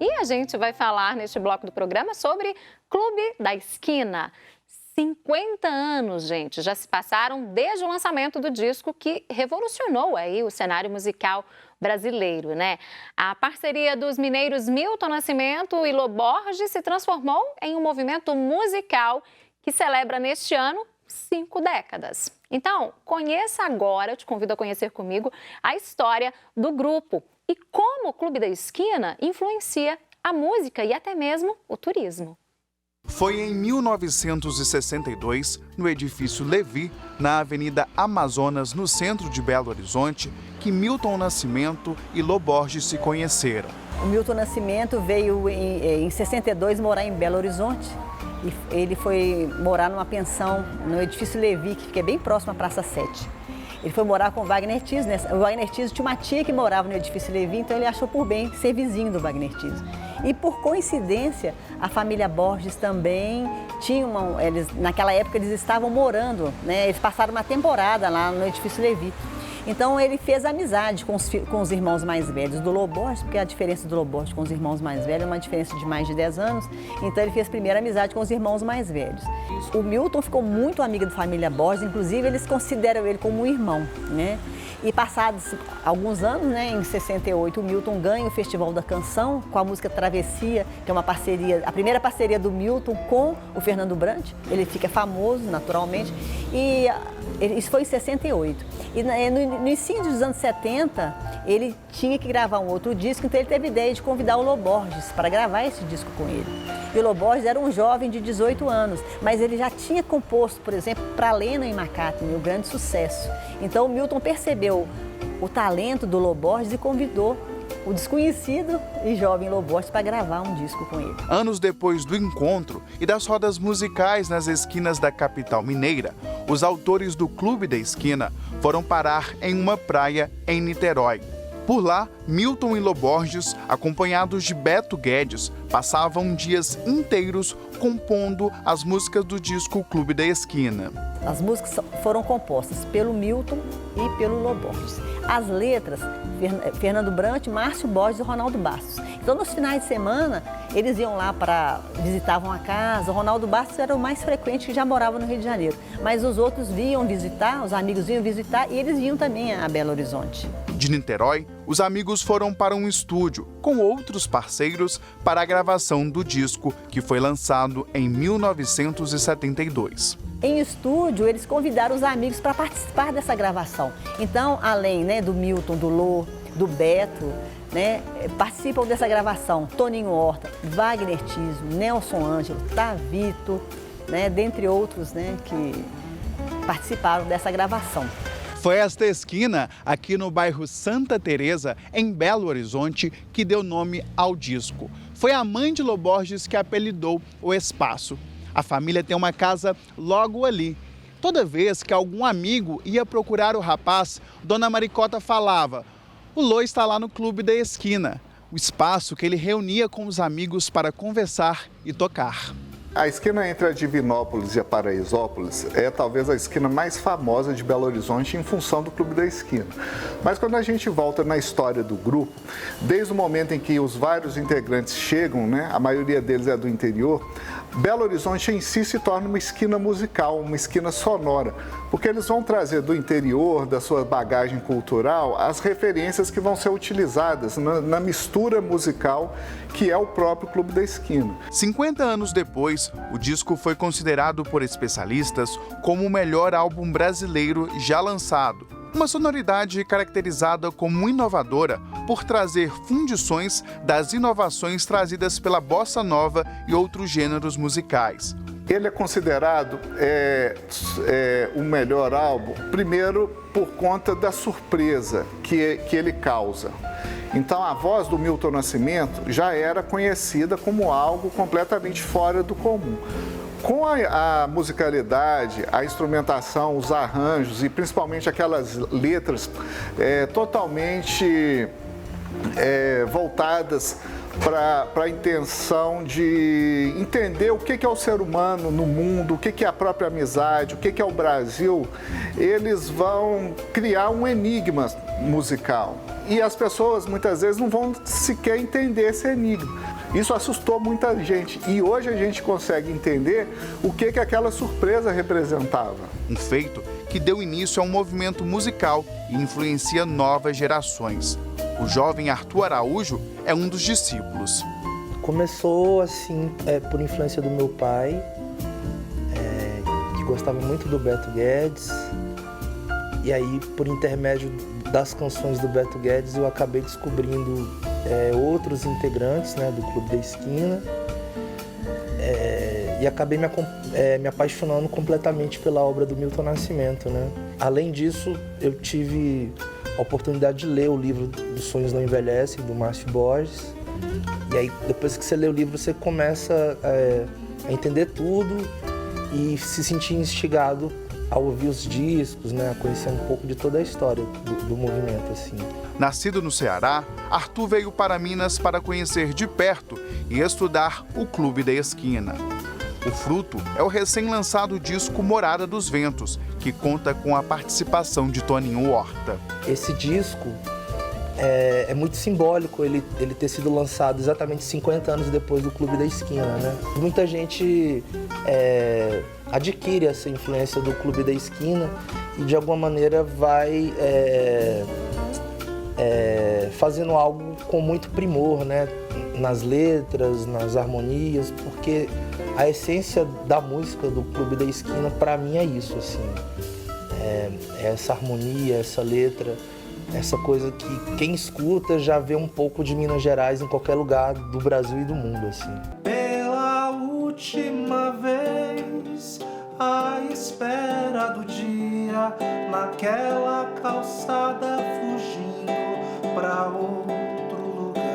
E a gente vai falar neste bloco do programa sobre Clube da Esquina. 50 anos, gente, já se passaram desde o lançamento do disco que revolucionou aí o cenário musical brasileiro, né? A parceria dos mineiros Milton Nascimento e Lô Borges se transformou em um movimento musical que celebra neste ano 5 décadas. Então, conheça agora, eu te convido a conhecer comigo, a história do grupo e como o Clube da Esquina influencia a música e até mesmo o turismo. Foi em 1962, no edifício Levi, na Avenida Amazonas, no centro de Belo Horizonte, que Milton Nascimento e Lô Borges se conheceram. O Milton Nascimento veio em 62 morar em Belo Horizonte. E ele foi morar numa pensão no edifício Levi, que fica bem próximo à Praça 7. Ele foi morar com o Wagner Tiso, né? O Wagner Tiso tinha uma tia que morava no edifício Levi, então ele achou por bem ser vizinho do Wagner Tiso. E por coincidência, a família Borges também tinha naquela época eles estavam morando, né? Eles passaram uma temporada lá no edifício Levi. Então ele fez amizade com os irmãos mais velhos do Lô Borges, porque a diferença do Lô Borges com os irmãos mais velhos é uma diferença de mais de 10 anos, então ele fez primeira amizade com os irmãos mais velhos. O Milton ficou muito amigo da família Borges, inclusive eles consideram ele como um irmão, né? E passados alguns anos, né, em 68, o Milton ganha o Festival da Canção com a música Travessia, que é uma parceria, a primeira parceria do Milton com o Fernando Brant. Ele fica famoso, naturalmente, e isso foi em 68. E no início dos anos 70, ele tinha que gravar um outro disco, então ele teve a ideia de convidar o Lô Borges para gravar esse disco com ele. E o Lô Borges era um jovem de 18 anos, mas ele já tinha composto, por exemplo, para Lennon e McCartney, um grande sucesso. Então o Milton percebeu o talento do Lô Borges e convidou o desconhecido e jovem Lô Borges para gravar um disco com ele. Anos depois do encontro e das rodas musicais nas esquinas da capital mineira, os autores do Clube da Esquina foram parar em uma praia em Niterói. Por lá, Milton e Lô Borges, acompanhados de Beto Guedes, passavam dias inteiros compondo as músicas do disco Clube da Esquina. As músicas foram compostas pelo Milton e pelo Lô Borges. As letras, Fernando Brant, Márcio Borges e Ronaldo Bastos. Então, nos finais de semana, eles iam lá visitavam a casa. O Ronaldo Bastos era o mais frequente, que já morava no Rio de Janeiro. Mas os outros vinham visitar, os amigos vinham visitar e eles vinham também a Belo Horizonte. De Niterói, os amigos foram para um estúdio com outros parceiros para a gravação do disco, que foi lançado em 1972. Em estúdio, eles convidaram os amigos para participar dessa gravação. Então, além, né, do Milton, do Lô, do Beto, né, participam dessa gravação Toninho Horta, Wagner Tiso, Nelson Ângelo, Tavito, né, dentre outros, né, que participaram dessa gravação. Foi esta esquina, aqui no bairro Santa Teresa, em Belo Horizonte, que deu nome ao disco. Foi a mãe de Lô Borges que apelidou o espaço. A família tem uma casa logo ali. Toda vez que algum amigo ia procurar o rapaz, Dona Maricota falava: "O Lô está lá no Clube da Esquina", o espaço que ele reunia com os amigos para conversar e tocar. A esquina entre a Divinópolis e a Paraisópolis é talvez a esquina mais famosa de Belo Horizonte em função do Clube da Esquina. Mas quando a gente volta na história do grupo, desde o momento em que os vários integrantes chegam, né, a maioria deles é do interior, Belo Horizonte em si se torna uma esquina musical, uma esquina sonora, porque eles vão trazer do interior, da sua bagagem cultural, as referências que vão ser utilizadas na mistura musical que é o próprio Clube da Esquina. 50 anos depois, o disco foi considerado por especialistas como o melhor álbum brasileiro já lançado. Uma sonoridade caracterizada como inovadora por trazer fundições das inovações trazidas pela bossa nova e outros gêneros musicais. Ele é considerado o melhor álbum, primeiro por conta da surpresa que ele causa. Então a voz do Milton Nascimento já era conhecida como algo completamente fora do comum. Com a musicalidade, a instrumentação, os arranjos e principalmente aquelas letras totalmente voltadas para a intenção de entender o que é o ser humano no mundo, o que é a própria amizade, o que é o Brasil, eles vão criar um enigma musical. E as pessoas muitas vezes não vão sequer entender esse enigma. Isso assustou muita gente e hoje a gente consegue entender o que aquela surpresa representava. Um feito que deu início a um movimento musical e influencia novas gerações. O jovem Arthur Araújo é um dos discípulos. Começou assim, por influência do meu pai, que gostava muito do Beto Guedes. E aí, por intermédio das canções do Beto Guedes, eu acabei descobrindo outros integrantes, né, do Clube da Esquina. E acabei me apaixonando completamente pela obra do Milton Nascimento, né? Além disso, eu tive a oportunidade de ler o livro Dos Sonhos Não Envelhecem, do Márcio Borges. E aí, depois que você lê o livro, você começa a entender tudo e se sentir instigado a ouvir os discos, né? A conhecer um pouco de toda a história do movimento, assim. Nascido no Ceará, Arthur veio para Minas para conhecer de perto e estudar o Clube da Esquina. O fruto é o recém-lançado disco Morada dos Ventos, que conta com a participação de Toninho Horta. Esse disco é muito simbólico ele ter sido lançado exatamente 50 anos depois do Clube da Esquina, né? Muita gente adquire essa influência do Clube da Esquina e de alguma maneira vai fazendo algo com muito primor, né? Nas letras, nas harmonias, porque a essência da música do Clube da Esquina, para mim, é isso, assim. Essa harmonia, essa letra, essa coisa que quem escuta já vê um pouco de Minas Gerais em qualquer lugar do Brasil e do mundo, assim. Pela última vez, à espera do dia, naquela calçada fugindo pra outro lugar.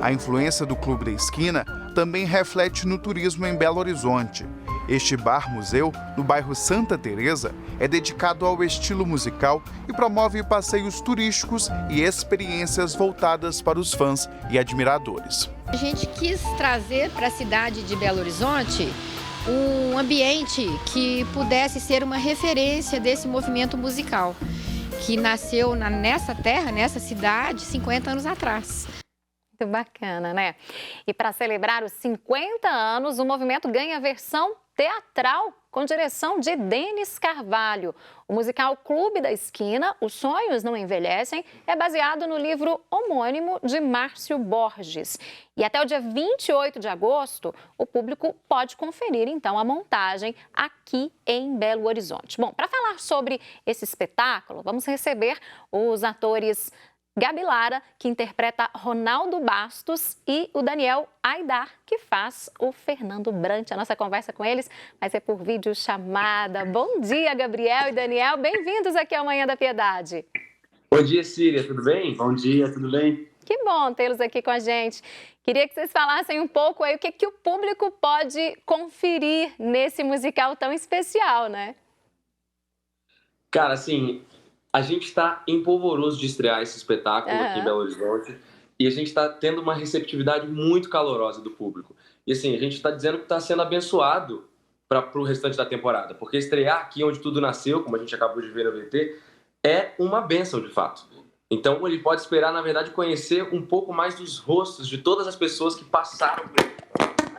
A influência do Clube da Esquina também reflete no turismo em Belo Horizonte. Este bar-museu, no bairro Santa Teresa, é dedicado ao estilo musical e promove passeios turísticos e experiências voltadas para os fãs e admiradores. A gente quis trazer para a cidade de Belo Horizonte um ambiente que pudesse ser uma referência desse movimento musical, que nasceu nessa terra, nessa cidade, 50 anos atrás. Muito bacana, né? E para celebrar os 50 anos, o movimento ganha versão teatral com direção de Denis Carvalho. O musical Clube da Esquina, Os Sonhos Não Envelhecem, é baseado no livro homônimo de Márcio Borges. E até o dia 28 de agosto, o público pode conferir, então, a montagem aqui em Belo Horizonte. Bom, para falar sobre esse espetáculo, vamos receber os atores Gabi Lara, que interpreta Ronaldo Bastos, e o Daniel Aidar, que faz o Fernando Brant. A nossa conversa com eles vai ser por videochamada. Bom dia, Gabriel e Daniel. Bem-vindos aqui ao Manhã da Piedade. Bom dia, Síria. Tudo bem? Bom dia, tudo bem? Que bom tê-los aqui com a gente. Queria que vocês falassem um pouco aí o que o público pode conferir nesse musical tão especial, né? Cara, assim, a gente está empolvoroso de estrear esse espetáculo aqui em Belo Horizonte e a gente está tendo uma receptividade muito calorosa do público. E assim, a gente está dizendo que está sendo abençoado para o restante da temporada, porque estrear aqui onde tudo nasceu, como a gente acabou de ver no VT, é uma bênção de fato. Então ele pode esperar, na verdade, conhecer um pouco mais dos rostos de todas as pessoas que passaram por ele.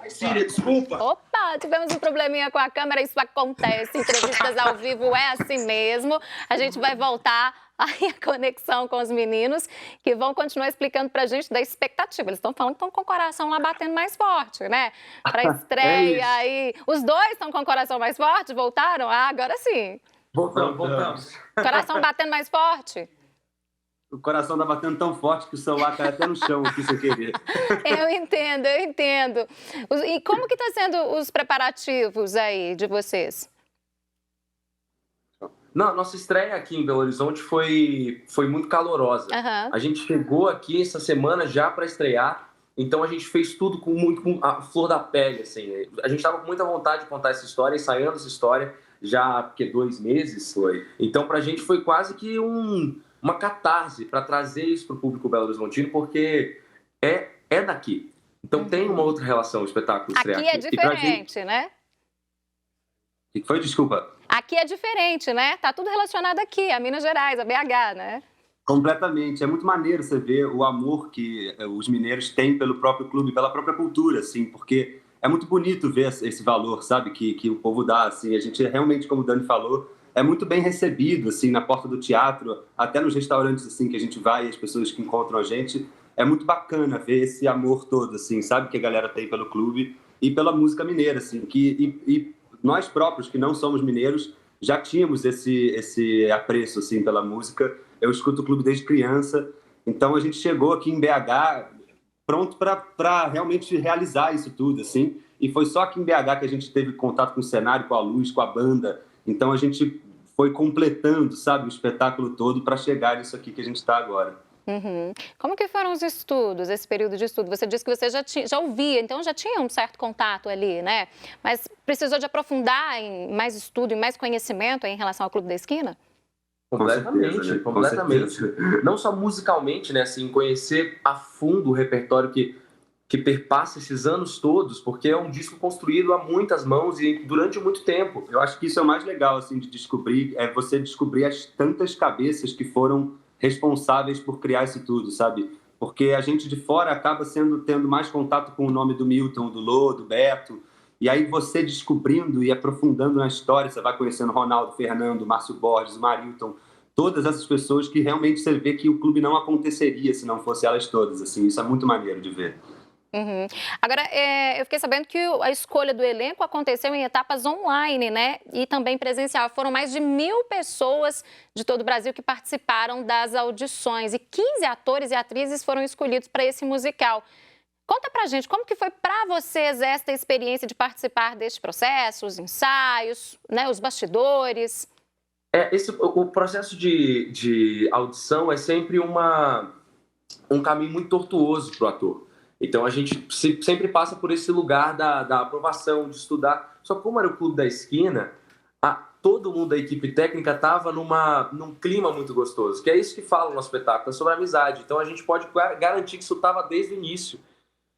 Ai, Síria, desculpa! Opa, tivemos um probleminha com a câmera, isso acontece, entrevistas ao vivo é assim mesmo. A gente vai voltar aí a conexão com os meninos, que vão continuar explicando pra gente da expectativa. Eles estão falando que estão com o coração lá batendo mais forte, né? Pra estreia aí. Os dois estão com o coração mais forte? Voltaram? Ah, agora sim. Voltamos. Coração batendo mais forte? O coração tá batendo tão forte que o celular cai até no chão aqui, sem querer. Eu entendo. E como que tá sendo os preparativos aí de vocês? Não, nossa estreia aqui em Belo Horizonte foi muito calorosa. A gente chegou aqui essa semana já para estrear, então a gente fez tudo com a flor da pele, assim. A gente estava com muita vontade de contar essa história, ensaiando essa história já, porque 2 meses foi. Então pra gente foi quase que uma catarse para trazer isso para o público belo-horizontino, porque é daqui. Então tem uma outra relação o espetáculo estrear aqui. Aqui é diferente, né? O que foi? Desculpa. Aqui é diferente, né? Tá tudo relacionado aqui, a Minas Gerais, a BH, né? Completamente. É muito maneiro você ver o amor que os mineiros têm pelo próprio clube, pela própria cultura, assim, porque é muito bonito ver esse valor, sabe, que o povo dá, assim. A gente realmente, como o Dani falou, é muito bem recebido, assim, na porta do teatro, até nos restaurantes, assim, que a gente vai e as pessoas que encontram a gente. É muito bacana ver esse amor todo, assim, sabe, que a galera tem pelo clube e pela música mineira, assim, e nós próprios, que não somos mineiros, já tínhamos esse apreço, assim, pela música. Eu escuto o clube desde criança, então a gente chegou aqui em BH pronto para realmente realizar isso tudo, assim, e foi só aqui em BH que a gente teve contato com o cenário, com a luz, com a banda, então a gente foi completando, sabe, o espetáculo todo para chegar nisso aqui que a gente está agora. Uhum. Como que foram os estudos, esse período de estudo? Você disse que você já ouvia, então já tinha um certo contato ali, né? Mas precisou de aprofundar em mais estudo e mais conhecimento em relação ao Clube da Esquina? Completamente, certeza, né? completamente. Não só musicalmente, né? Assim, conhecer a fundo o repertório que perpassa esses anos todos, porque é um disco construído a muitas mãos e durante muito tempo. Eu acho que isso é o mais legal, assim, de descobrir, é você descobrir as tantas cabeças que foram responsáveis por criar isso tudo, sabe? Porque a gente de fora acaba tendo mais contato com o nome do Milton, do Lô, do Beto, e aí você descobrindo e aprofundando na história, você vai conhecendo Ronaldo, Fernando, Márcio Borges, Marilton, todas essas pessoas que realmente você vê que o clube não aconteceria se não fosse elas todas, assim, isso é muito maneiro de ver. Uhum. Agora, eu fiquei sabendo que a escolha do elenco aconteceu em etapas online, né? E também presencial. Foram mais de 1.000 pessoas de todo o Brasil que participaram das audições. E 15 atores e atrizes foram escolhidos para esse musical. Conta pra gente, como que foi para vocês esta experiência de participar deste processo, os ensaios, né, os bastidores? O processo de audição é sempre um caminho muito tortuoso para o ator. Então a gente sempre passa por esse lugar da aprovação, de estudar. Só que como era o Clube da Esquina, todo mundo da equipe técnica estava num clima muito gostoso, que é isso que fala no nosso espetáculo, é sobre amizade. Então a gente pode garantir que isso estava desde o início,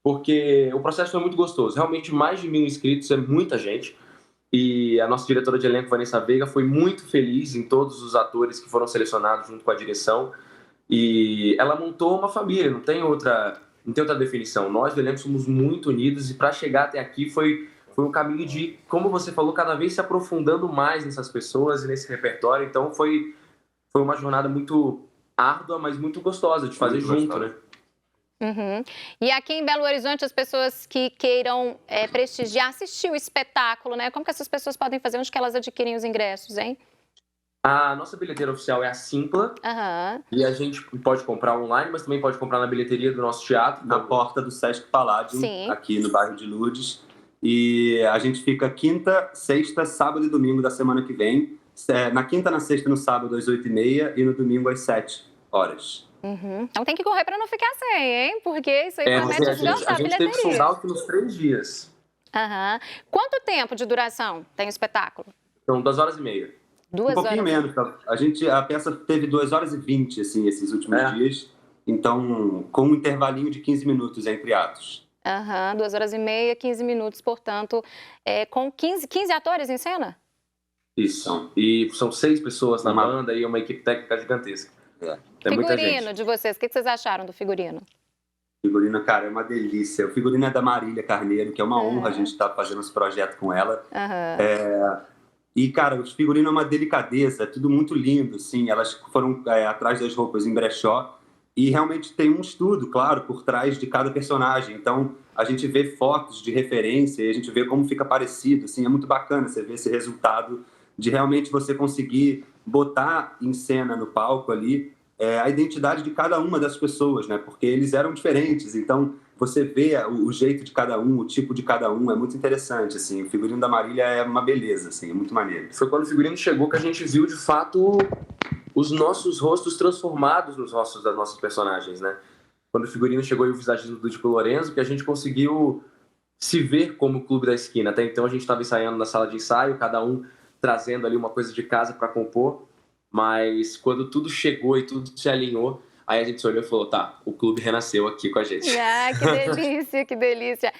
porque o processo foi muito gostoso. Realmente mais de 1.000 inscritos, é muita gente. E a nossa diretora de elenco, Vanessa Veiga, foi muito feliz em todos os atores que foram selecionados junto com a direção. E ela montou uma família, não tem outra definição. Nós do elenco somos muito unidos e para chegar até aqui foi um caminho de, como você falou, cada vez se aprofundando mais nessas pessoas e nesse repertório. Então foi uma jornada muito árdua, mas muito gostosa de fazer muito junto, né? Uhum. E aqui em Belo Horizonte, as pessoas que queiram prestigiar, assistir o espetáculo, né? Como que essas pessoas podem fazer? Onde que elas adquirem os ingressos, hein? A nossa bilheteira oficial é a Simpla, e a gente pode comprar online, mas também pode comprar na bilheteria do nosso teatro, na porta do Sesc Palladium, aqui no bairro de Lourdes. E a gente fica quinta, sexta, sábado e domingo da semana que vem. Na quinta, na sexta e no sábado às 8h30 e no domingo às 7 horas. Uhum. Então tem que correr para não ficar sem, hein? Porque isso aí promete desgastar a bilheteria. A gente teve sold out nos 3 dias. Quanto tempo de duração tem o espetáculo? São 2h30. Um pouquinho menos. A peça teve 2h20, assim, esses últimos dias. Então, com um intervalinho de 15 minutos entre atos. 2h30, 15 minutos, portanto, com 15 atores em cena? Isso. E são 6 pessoas na banda e uma equipe técnica gigantesca. Figurino de vocês, o que vocês acharam do figurino? Figurino, cara, é uma delícia. O figurino é da Marília Carneiro, que é uma honra a gente estar fazendo esse projeto com ela. E, cara, os figurinos é uma delicadeza, é tudo muito lindo, assim. Elas foram atrás das roupas em brechó e realmente tem um estudo, claro, por trás de cada personagem. Então, a gente vê fotos de referência e a gente vê como fica parecido, assim. É muito bacana você ver esse resultado de realmente você conseguir botar em cena no palco ali a identidade de cada uma das pessoas, né? Porque eles eram diferentes, então você vê o jeito de cada um, o tipo de cada um, é muito interessante, assim. O figurino da Marília é uma beleza, assim, é muito maneiro. Foi quando o figurino chegou que a gente viu, de fato, os nossos rostos transformados nos rostos das nossas personagens, né? Quando o figurino chegou e o visagismo do Dico Lorenzo, que a gente conseguiu se ver como o Clube da Esquina. Até então a gente estava ensaiando na sala de ensaio, cada um trazendo ali uma coisa de casa para compor, mas quando tudo chegou e tudo se alinhou, aí a gente se olhou e falou, tá, o clube renasceu aqui com a gente. Que delícia, que delícia.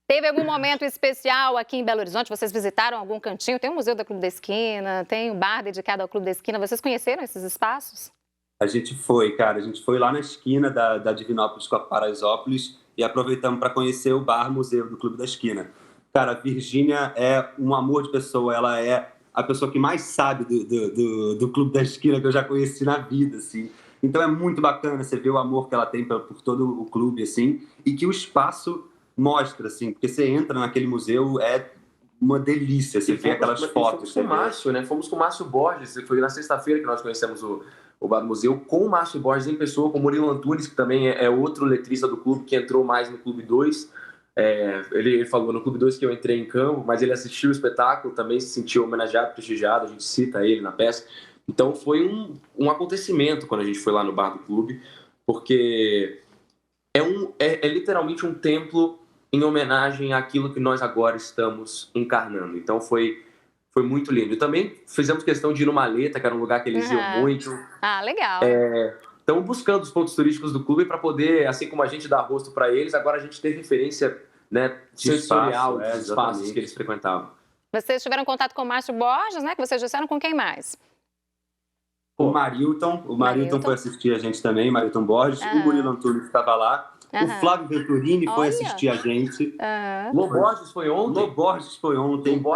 Teve algum momento especial aqui em Belo Horizonte? Vocês visitaram algum cantinho? Tem o Museu da Clube da Esquina, tem um bar dedicado ao Clube da Esquina. Vocês conheceram esses espaços? A gente foi, cara. A gente foi lá na esquina da Divinópolis com a Paraisópolis e aproveitamos para conhecer o bar museu do Clube da Esquina. Cara, a Virgínia é um amor de pessoa. Ela é a pessoa que mais sabe do Clube da Esquina que eu já conheci na vida, assim. Então é muito bacana você ver o amor que ela tem por todo o clube, assim, e que o espaço mostra, assim, porque você entra naquele museu, é uma delícia, você vê aquelas fotos. Fomos com o Márcio, né? Fomos com o Márcio Borges, foi na sexta-feira que nós conhecemos o Bar do Museu, com o Márcio Borges em pessoa, com o Murilo Antunes, que também é outro letrista do clube, que entrou mais no Clube 2. Ele falou no Clube 2 que eu entrei em campo, mas ele assistiu o espetáculo, também se sentiu homenageado, prestigiado, a gente cita ele na peça. Então foi um acontecimento quando a gente foi lá no bar do clube, porque é literalmente um templo em homenagem àquilo que nós agora estamos encarnando. Então foi muito lindo. E também fizemos questão de ir no Maleta, que era um lugar que eles iam muito. Ah, legal. Estamos buscando os pontos turísticos do clube para poder, assim como a gente dá rosto para eles, agora a gente ter referência, né, sensorial dos espaços que eles frequentavam. Vocês tiveram contato com o Márcio Borges, né? Que vocês disseram, com quem mais? O Marilton foi assistir a gente também, Marilton Borges. O Murilo Antunes estava lá. O Flávio Venturini foi assistir a gente. Loborges foi ontem.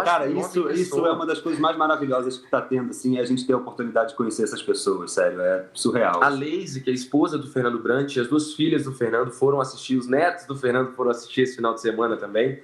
Cara, isso é uma das coisas mais maravilhosas que está tendo, assim, é a gente ter a oportunidade de conhecer essas pessoas, sério, é surreal. A Leise, que é a esposa do Fernando Brant, as duas filhas do Fernando foram assistir, os netos do Fernando foram assistir esse final de semana também.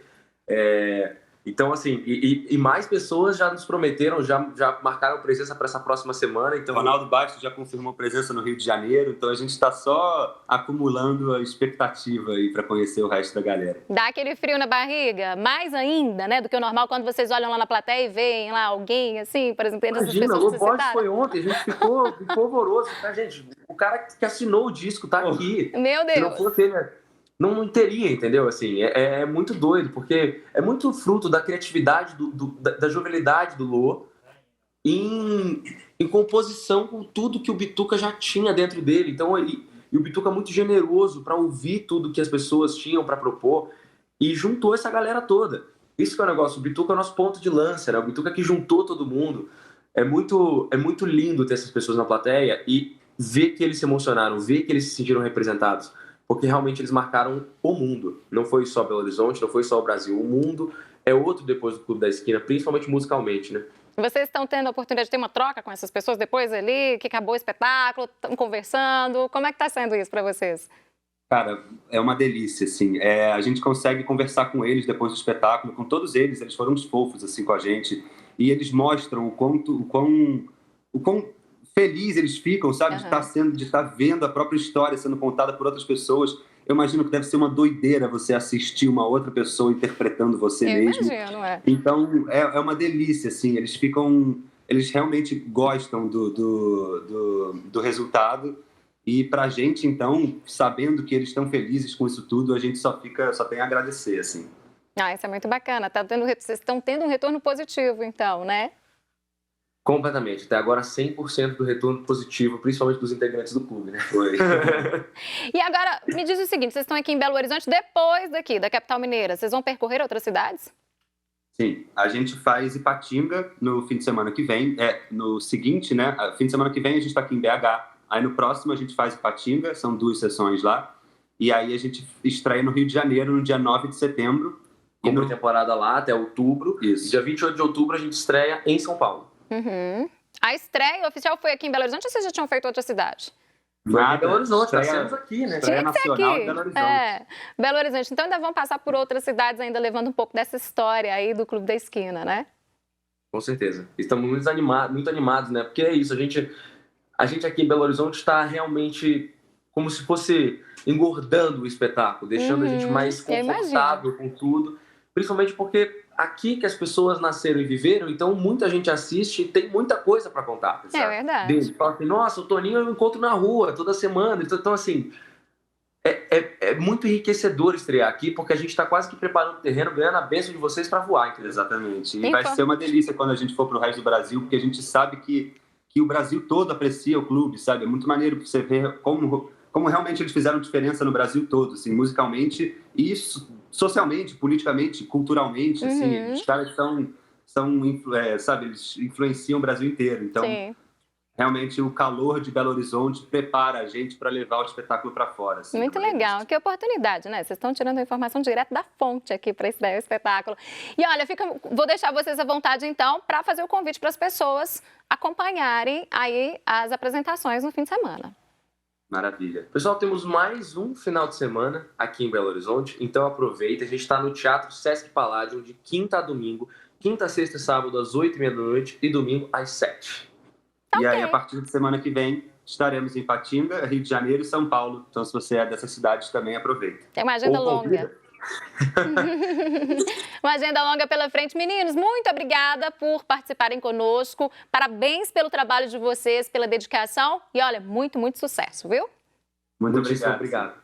Então, assim, e mais pessoas já nos prometeram, já marcaram presença para essa próxima semana. Então, Ronaldo Bastos já confirmou presença no Rio de Janeiro, então a gente está só acumulando a expectativa aí para conhecer o resto da galera. Dá aquele frio na barriga, mais ainda, né, do que o normal, quando vocês olham lá na plateia e veem lá alguém, assim, por exemplo, essas imagina, pessoas que o Borges foi ontem, a gente ficou polvoroso, tá, gente? O cara que assinou o disco tá aqui. Meu Deus! Se não fosse ele, não teria, entendeu? Assim, é muito doido, porque é muito fruto da criatividade, da jovialidade do Lô em composição com tudo que o Bituca já tinha dentro dele. Então, e o Bituca é muito generoso para ouvir tudo que as pessoas tinham para propor e juntou essa galera toda. Isso que é o negócio, o Bituca é o nosso ponto de lança, né? O Bituca que juntou todo mundo. É muito lindo ter essas pessoas na plateia e ver que eles se emocionaram, ver que eles se sentiram representados. Porque realmente eles marcaram o mundo. Não foi só Belo Horizonte, não foi só o Brasil. O mundo é outro depois do Clube da Esquina, principalmente musicalmente, né? Vocês estão tendo a oportunidade de ter uma troca com essas pessoas depois ali, que acabou o espetáculo, estão conversando? Como é que está sendo isso para vocês? Cara, é uma delícia, assim. A gente consegue conversar com eles depois do espetáculo, com todos eles foram uns fofos, assim, com a gente. E eles mostram o quão feliz eles ficam, sabe? De estar vendo a própria história sendo contada por outras pessoas. Eu imagino que deve ser uma doideira você assistir uma outra pessoa interpretando você mesmo. Imagino, Então, é uma delícia, assim. Eles realmente gostam do resultado. E pra gente, então, sabendo que eles estão felizes com isso tudo, a gente só tem a agradecer, assim. Isso é muito bacana. Vocês estão tendo um retorno positivo, então, né? Completamente. Até agora, 100% do retorno positivo, principalmente dos integrantes do clube, né? Foi. E agora, me diz o seguinte, vocês estão aqui em Belo Horizonte, depois daqui, da capital mineira, vocês vão percorrer outras cidades? Sim, a gente faz Ipatinga no fim de semana que vem, no seguinte, né? Fim de semana que vem a gente está aqui em BH, aí no próximo a gente faz Ipatinga, são 2 sessões lá, e aí a gente estreia no Rio de Janeiro no dia 9 de setembro. Cumpre temporada lá até outubro. Isso. E dia 28 de outubro a gente estreia em São Paulo. A estreia oficial foi aqui em Belo Horizonte ou vocês já tinham feito outra cidade? Foi em Belo Horizonte, nós estamos aqui, né? Tinha que ser nacional aqui. de Belo Horizonte. Belo Horizonte. Então ainda vão passar por outras cidades, ainda levando um pouco dessa história aí do Clube da Esquina, né? Com certeza. Estamos muito animados, né? Porque é isso, a gente aqui em Belo Horizonte está realmente como se fosse engordando o espetáculo, deixando a gente mais confortável com tudo. Principalmente porque aqui que as pessoas nasceram e viveram, então muita gente assiste e tem muita coisa para contar. Sabe? É verdade. Fala assim, nossa, o Toninho eu encontro na rua toda semana. Então assim, é muito enriquecedor estrear aqui, porque a gente está quase que preparando o terreno, ganhando a bênção de vocês para voar. Entendeu? Exatamente. E vai ser uma delícia quando a gente for para o resto do Brasil, porque a gente sabe que o Brasil todo aprecia o clube, sabe? É muito maneiro você ver como realmente eles fizeram diferença no Brasil todo, assim, musicalmente e socialmente, politicamente, culturalmente, assim, os caras sabe, eles influenciam o Brasil inteiro, então realmente o calor de Belo Horizonte prepara a gente para levar o espetáculo para fora. Assim, Muito legal, que oportunidade, né? Vocês estão tirando a informação direto da fonte aqui para estrear o espetáculo. E olha, vou deixar vocês à vontade então para fazer o convite para as pessoas acompanharem aí as apresentações no fim de semana. Maravilha. Pessoal, temos mais um final de semana aqui em Belo Horizonte, então aproveita, a gente está no Teatro Sesc Palladium de quinta a domingo, quinta, sexta e sábado às 8h30 e domingo às 7h. E aí, a partir da semana que vem, estaremos em Ipatinga, Rio de Janeiro e São Paulo. Então, se você é dessas cidades, também aproveita. Tem uma agenda longa. Uma agenda longa pela frente. Meninos, muito obrigada por participarem conosco. Parabéns pelo trabalho de vocês, pela dedicação. E olha, muito, muito sucesso, viu? Muito Obrigado.